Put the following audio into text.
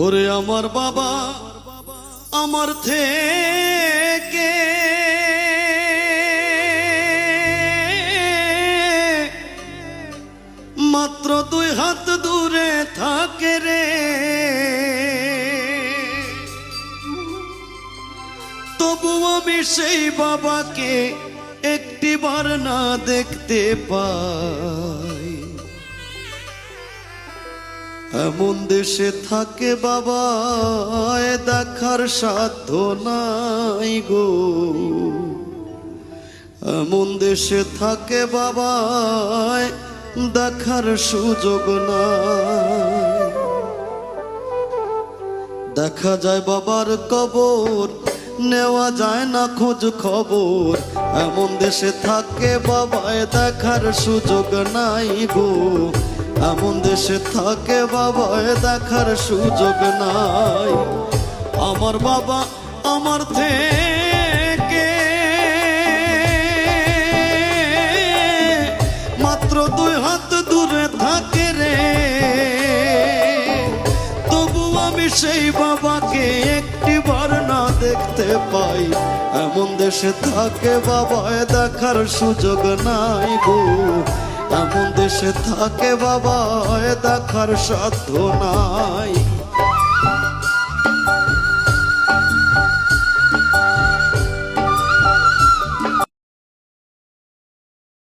ওরে আমার বাবা আমার থেকে মাত্র 2 হাত দূরে থাকে রে, তবু আমি সেই বাবাকে একটিবার না দেখতে পাই। এমন দেশে থাকে বাবা দেখার সাধ্য নাই গো, এমন দেশে থাকে বাবা দেখার সুযোগ নাই। দেখা যায় বাবার কবর, নেওয়া যায় না খোঁজ খবর, এমন দেশে থাকে বাবায় দেখার সুযোগ নাই গো, এমন দেশে থাকে বাবায় দেখার সুযোগ নাই। আমার বাবা আমার থেকে মাত্র 2 হাত দূরে থাকে রে, তবু আমি সেই বাবাকে একটিবার না দেখতে পাই। এমন দেশে থাকে বাবায় দেখার সুযোগ নাই গো, এমন দেশে থাকে বাবায় দেখার সাধ্য নাই।